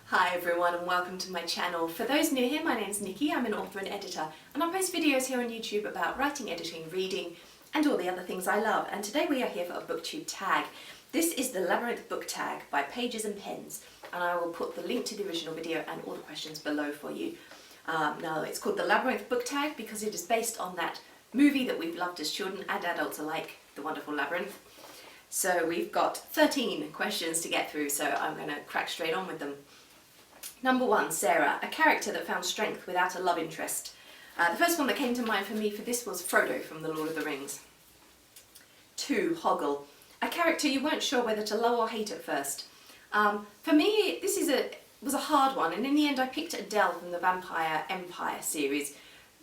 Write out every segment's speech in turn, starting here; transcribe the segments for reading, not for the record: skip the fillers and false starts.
Hi everyone and welcome to my channel. For those new here, my name's Nikki, I'm an author and editor and I post videos here on YouTube about writing, editing, reading and all the other things I love, and today we are here for a booktube tag. This is the Labyrinth Book Tag by Pages and Pens, and I will put the link to the original video and all the questions below for you. Now it's called the Labyrinth Book Tag because it is based on that movie that we've loved as children and adults alike, The Wonderful Labyrinth. So we've got 13 questions to get through, so I'm going to crack straight on with them. Number 1, Sarah, a character that found strength without a love interest. The first one that came to mind for me for this was Frodo from The Lord of the Rings. 2, Hoggle, a character you weren't sure whether to love or hate at first. For me, this was a hard one, and in the end I picked Adele from the Vampire Empire series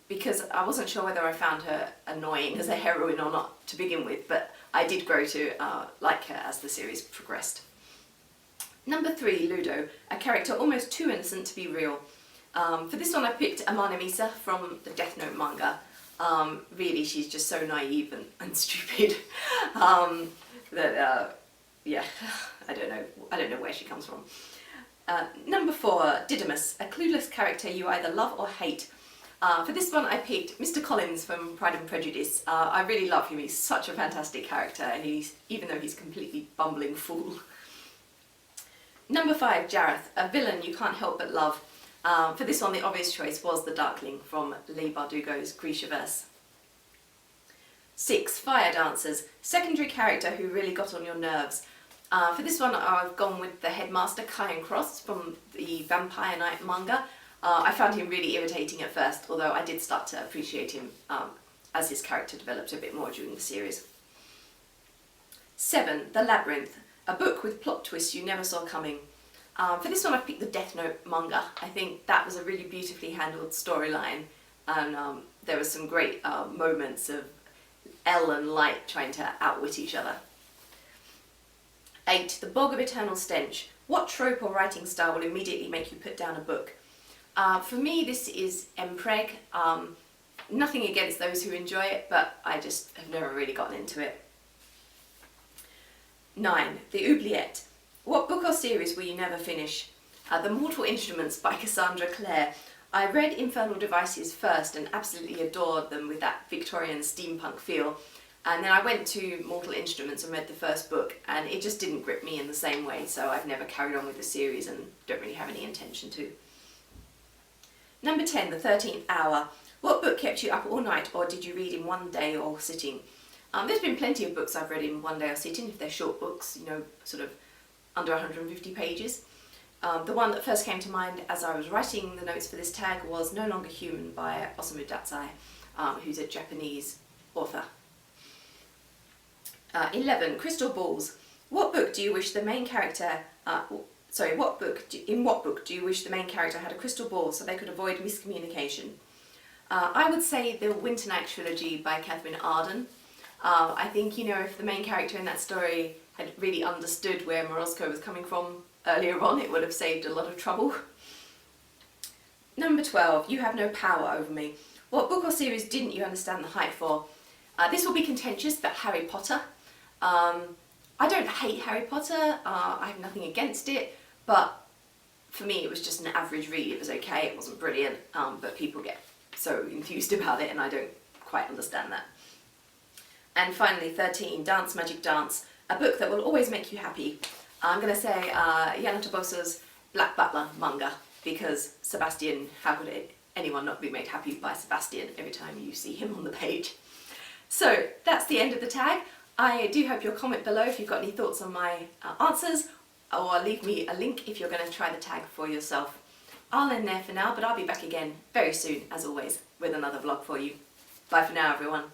because I wasn't sure whether I found her annoying as a heroine or not to begin with, but I did grow to like her as the series progressed. Number 3, Ludo, a character almost too innocent to be real. For this one I picked Amana Misa from the Death Note manga. Really, she's just so naive and stupid that, yeah, I don't know where she comes from. Number 4, Didymus, a clueless character you either love or hate. For this one I picked Mr. Collins from Pride and Prejudice. I really love him, he's such a fantastic character, and even though he's a completely bumbling fool. Number 5, Jareth, a villain you can't help but love. For this one the obvious choice was the Darkling from Leigh Bardugo's Grishaverse. 6, Fire Dancers, secondary character who really got on your nerves. For this one I've gone with the headmaster Kyan Cross from the Vampire Knight manga. I found him really irritating at first, although I did start to appreciate him as his character developed a bit more during the series. 7, The Labyrinth, a book with plot twists you never saw coming. For this one I've picked the Death Note manga. I think that was a really beautifully handled storyline, and there were some great moments of Elle and Light trying to outwit each other. 8, The Bog of Eternal Stench. What trope or writing style will immediately make you put down a book? For me this is Mpreg. Nothing against those who enjoy it, but I just have never really gotten into it. 9, The Oubliette. What book or series will you never finish? The Mortal Instruments by Cassandra Clare. I read Infernal Devices first and absolutely adored them with that Victorian steampunk feel, and then I went to Mortal Instruments and read the first book and it just didn't grip me in the same way, so I've never carried on with the series and don't really have any intention to. Number 10, The 13th Hour. What book kept you up all night or did you read in one day or sitting? There's been plenty of books I've read in one day or sitting, if they're short books, you know, sort of under 150 pages. The one that first came to mind as I was writing the notes for this tag was No Longer Human by Osamu Dazai, who's a Japanese author. 11, Crystal Balls. What book do you wish the main character, in what book do you wish the main character had a crystal ball so they could avoid miscommunication? I would say the Winter Night trilogy by Catherine Arden. I think, you know, if the main character in that story had really understood where Morozko was coming from earlier on, it would have saved a lot of trouble. Number 12, You Have No Power Over Me. What book or series didn't you understand the hype for? This will be contentious, but Harry Potter. I don't hate Harry Potter, I have nothing against it, but for me it was just an average read. It was okay, it wasn't brilliant, but people get so enthused about it and I don't quite understand that. And finally 13, Dance Magic Dance, a book that will always make you happy. I'm going to say Yana Toboso's Black Butler manga, because Sebastian, how could anyone not be made happy by Sebastian every time you see him on the page? So that's the end of the tag. I do hope you'll comment below if you've got any thoughts on my answers, or leave me a link if you're going to try the tag for yourself. I'll end there for now, but I'll be back again very soon, as always, with another vlog for you. Bye for now, everyone.